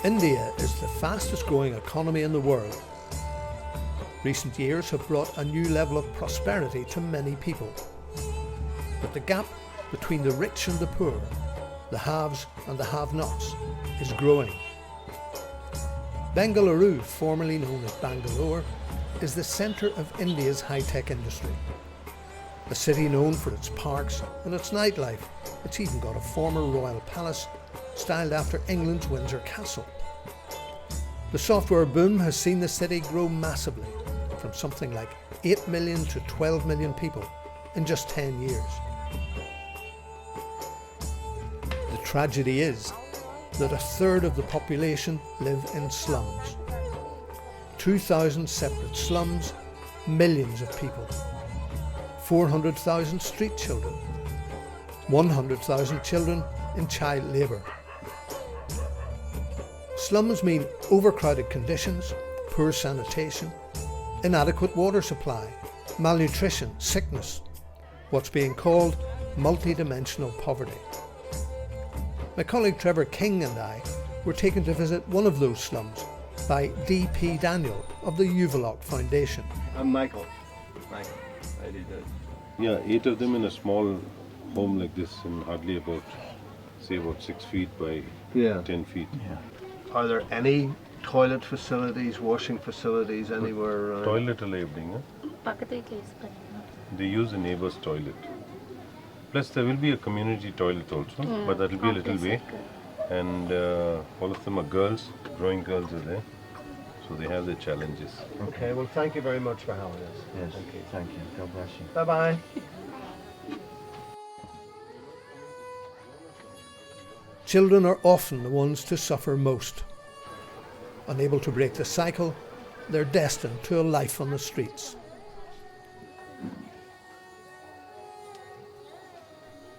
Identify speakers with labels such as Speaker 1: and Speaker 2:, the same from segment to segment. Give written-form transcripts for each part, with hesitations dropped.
Speaker 1: India is the fastest growing economy in the world. Recent years have brought a new level of prosperity to many people. But the gap between the rich and the poor, the haves and the have-nots, is growing. Bengaluru, formerly known as Bangalore, is the centre of India's high-tech industry. A city known for its parks and its nightlife. It's even got a former royal palace styled after England's Windsor Castle. The software boom has seen the city grow massively, from something like 8 million to 12 million people in just 10 years. The tragedy is that a third of the population live in slums. 2,000 separate slums, millions of people. 400,000 street children. 100,000 children in child labour. Slums mean overcrowded conditions, poor sanitation, inadequate water supply, malnutrition, sickness, what's being called multi-dimensional poverty. My colleague Trevor King and I were taken to visit one of those slums by D.P. Daniel of the Yuvalok Foundation.
Speaker 2: I'm Michael. I did that.
Speaker 3: Yeah, 8 of them in a small home like this, and hardly about 6 feet by 10 feet.
Speaker 2: Yeah. Are there any toilet facilities, washing facilities anywhere?
Speaker 3: Toilet alla evening. They use a neighbor's toilet. Plus there will be a community toilet also, but that will be a little way. And all of them are girls, growing girls are there. So they have their challenges.
Speaker 2: Okay, well thank you very much for having us.
Speaker 4: Yes, okay, thank you. God bless you.
Speaker 2: Bye-bye.
Speaker 1: Children are often the ones to suffer most. Unable to break the cycle, they're destined to a life on the streets.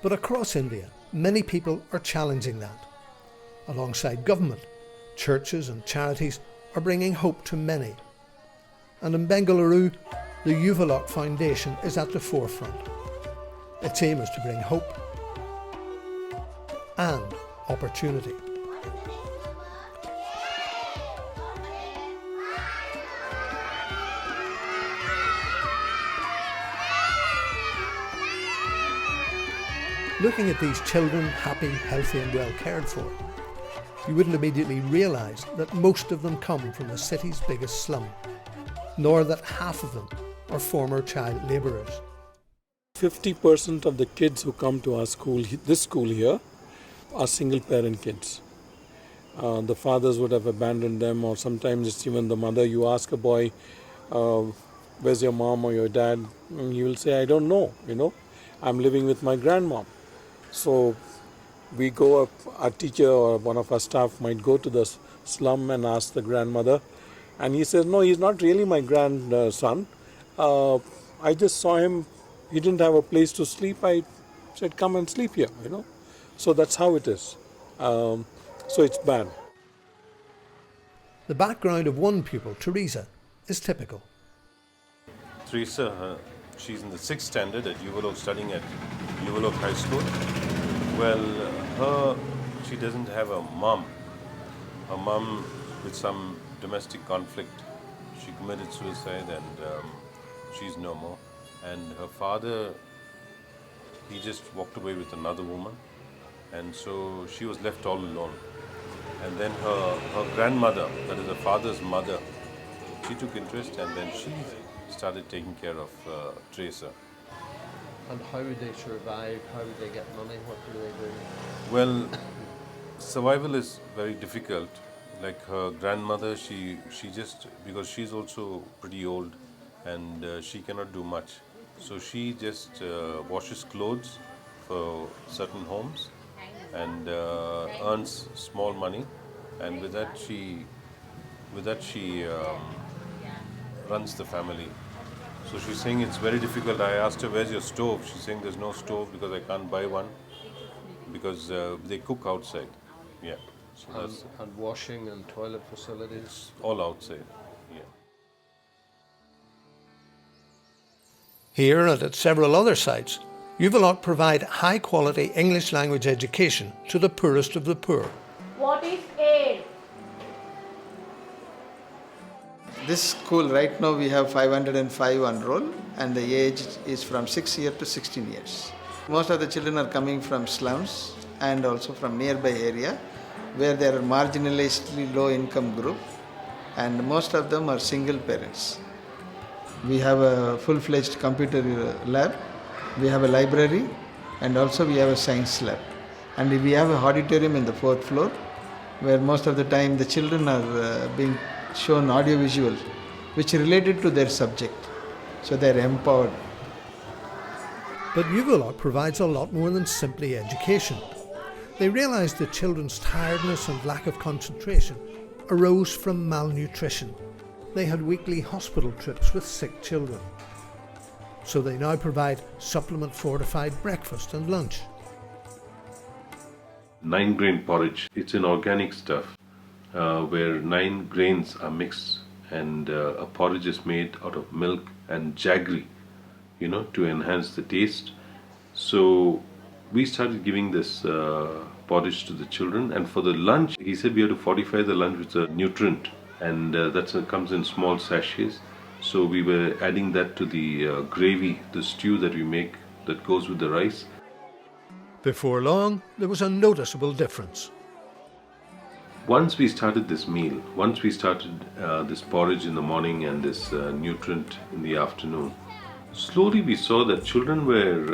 Speaker 1: But across India, many people are challenging that. Alongside government, churches and charities are bringing hope to many. And in Bengaluru, the Yuvalok Foundation is at the forefront. Its aim is to bring hope and opportunity. Looking at these children, happy, healthy and well cared for, you wouldn't immediately realise that most of them come from the city's biggest slum, nor that half of them are former child labourers.
Speaker 5: 50% of the kids who come to our school, this school here, are single parent kids. The fathers would have abandoned them, or sometimes it's even the mother. You ask a boy, where's your mom or your dad? And he will say, I don't know, I'm living with my grandmom. So we go up, our teacher or one of our staff might go to the slum and ask the grandmother, and he says, no, he's not really my grandson. I just saw him, he didn't have a place to sleep. I said, come and sleep here, So that's how it is. So it's bad.
Speaker 1: The background of one pupil, Teresa, is typical.
Speaker 3: Teresa, she's in the 6th standard at Yuvalok, studying at Yuvalok High School. Well, she doesn't have a mom. Her mom, with some domestic conflict, she committed suicide and she's no more. And her father, he just walked away with another woman. And so she was left all alone. And then her grandmother, that is her father's mother, she took interest and then she started taking care of Teresa.
Speaker 2: And how would they survive? How would they get money? What do they do?
Speaker 3: Well, survival is very difficult. Like her grandmother, she just, because she's also pretty old and she cannot do much. So she just washes clothes for certain homes and earns small money, and with that she runs the family. So she's saying it's very difficult. I asked her, where's your stove? She's saying there's no stove because I can't buy one because they cook outside. Yeah. So
Speaker 2: and washing and toilet facilities?
Speaker 3: All outside. Yeah.
Speaker 1: Here and at several other sites, Yuvalok provide high-quality English language education to the poorest of the poor.
Speaker 6: What is aid? This school right now we have 505 on roll and the age is from 6 years to 16 years. Most of the children are coming from slums and also from nearby area where they are marginally low income group and most of them are single parents. We have a full-fledged computer lab, we have a library and also we have a science lab. And we have an auditorium in the 4th floor where most of the time the children are being shown audiovisual which are related to their subject. So they are empowered.
Speaker 1: But Yuvalok provides a lot more than simply education. They realised that children's tiredness and lack of concentration arose from malnutrition. They had weekly hospital trips with sick children. So they now provide supplement fortified breakfast and lunch.
Speaker 3: 9-grain porridge. It's an organic stuff where 9 grains are mixed and a porridge is made out of milk and jaggery, to enhance the taste. So we started giving this porridge to the children, and for the lunch, he said we have to fortify the lunch with a nutrient, and that comes in small sachets. So we were adding that to the gravy, the stew that we make that goes with the rice.
Speaker 1: Before long, there was a noticeable difference.
Speaker 3: Once we started this meal, once we started this porridge in the morning and this nutrient in the afternoon, slowly we saw that children were,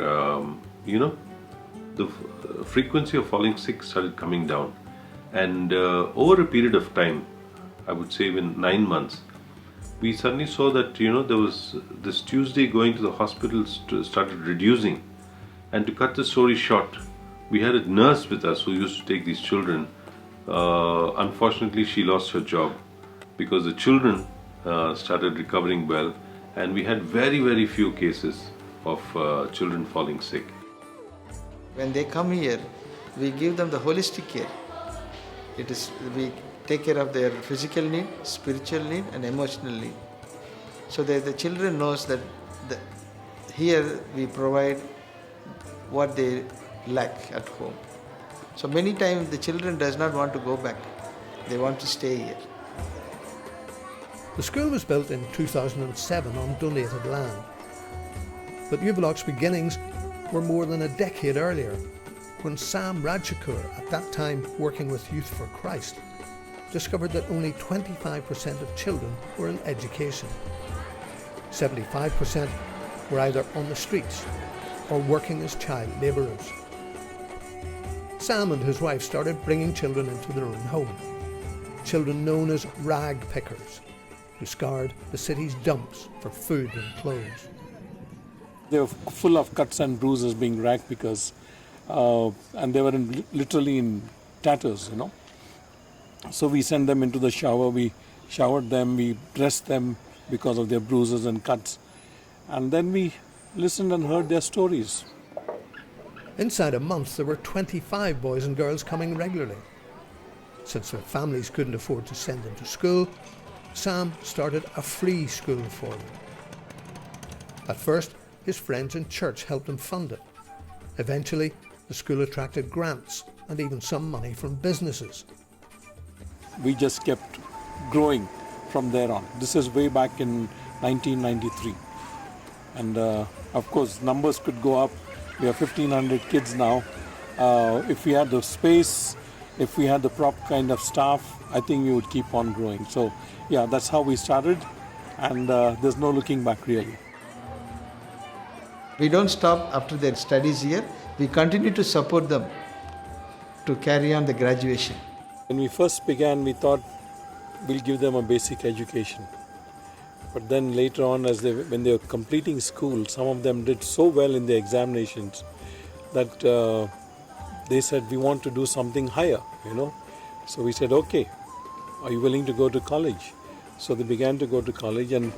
Speaker 3: the frequency of falling sick started coming down. And over a period of time, I would say even 9 months, we suddenly saw that, there was this Tuesday going to the hospital started reducing. And to cut the story short, we had a nurse with us who used to take these children. Unfortunately, she lost her job because the children started recovering well, and we had very, very few cases of children falling sick.
Speaker 6: When they come here, we give them the holistic care. We take care of their physical need, spiritual need and emotional need. So that the children knows that here we provide what they lack at home. So many times the children does not want to go back. They want to stay here.
Speaker 1: The school was built in 2007 on donated land. But Yuvalok's beginnings were more than a decade earlier, when Sam Radchakur, at that time working with Youth for Christ, discovered that only 25% of children were in education. 75% were either on the streets or working as child labourers. Sam and his wife started bringing children into their own home. Children known as rag pickers, who scoured the city's dumps for food and clothes.
Speaker 5: They were full of cuts and bruises being rag pickers, and they were literally in tatters, So we sent them into the shower, we showered them, we dressed them because of their bruises and cuts. And then we listened and heard their stories.
Speaker 1: Inside a month, there were 25 boys and girls coming regularly. Since their families couldn't afford to send them to school, Sam started a free school for them. At first, his friends in church helped him fund it. Eventually, the school attracted grants and even some money from businesses.
Speaker 5: We just kept growing from there on. This is way back in 1993. And of course, numbers could go up. We have 1,500 kids now. If we had the space, if we had the proper kind of staff, I think we would keep on growing. So yeah, that's how we started, and there's no looking back really.
Speaker 6: We don't stop after their studies here. We continue to support them to carry on the graduation.
Speaker 5: When we first began, we thought we'll give them a basic education. But then later on, when they were completing school, some of them did so well in the examinations that they said, we want to do something higher, So we said, okay, are you willing to go to college? So they began to go to college, and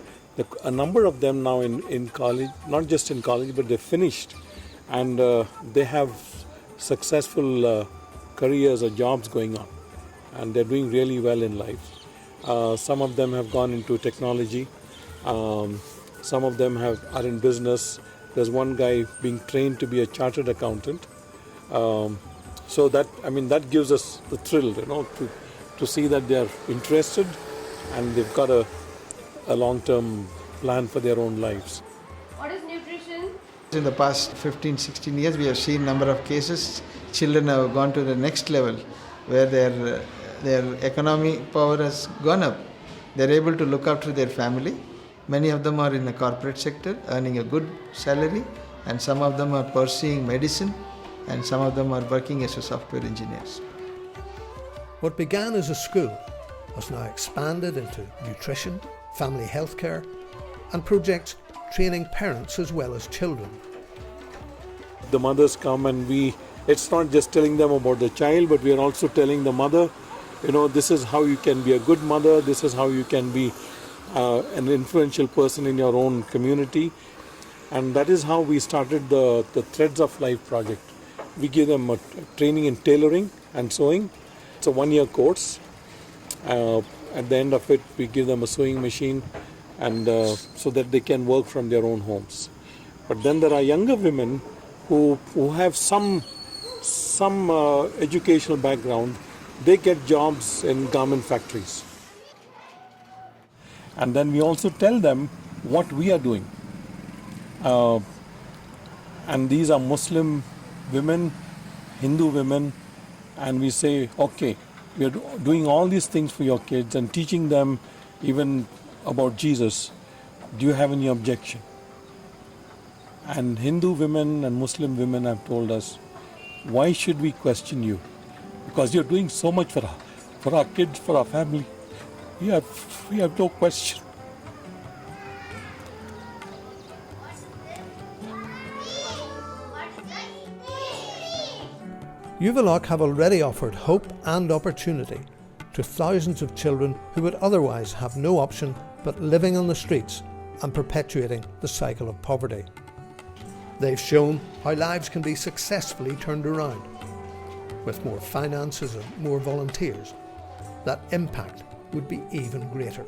Speaker 5: a number of them now in college, not just in college, but they finished. And they have successful careers or jobs going on. And they're doing really well in life. Some of them have gone into technology. Some of them are in business. There's one guy being trained to be a chartered accountant. So that gives us the thrill, to see that they're interested and they've got a a long-term plan for their own lives.
Speaker 7: What is nutrition?
Speaker 6: In the past 15-16 years, we have seen number of cases. Children have gone to the next level where their economic power has gone up. They're able to look after their family. Many of them are in the corporate sector, earning a good salary, and some of them are pursuing medicine, and some of them are working as a software engineers.
Speaker 1: What began as a school has now expanded into nutrition, family health care, and projects training parents as well as children.
Speaker 5: The mothers come and it's not just telling them about the child, but we are also telling the mother, this is how you can be a good mother, this is how you can be an influential person in your own community. And that is how we started the Threads of Life project. We give them a training in tailoring and sewing. It's a 1-year course. At the end of it, we give them a sewing machine, and so that they can work from their own homes. But then there are younger women who have some educational background. They get jobs in garment factories. And then we also tell them what we are doing. And these are Muslim women, Hindu women, and we say, okay, we are doing all these things for your kids and teaching them even about Jesus. Do you have any objection? And Hindu women and Muslim women have told us, why should we question you? Because you're doing so much for our kids, for our family. We have no question.
Speaker 1: Yuvalok have already offered hope and opportunity to thousands of children who would otherwise have no option but living on the streets and perpetuating the cycle of poverty. They've shown how lives can be successfully turned around. With more finances and more volunteers, that impact would be even greater.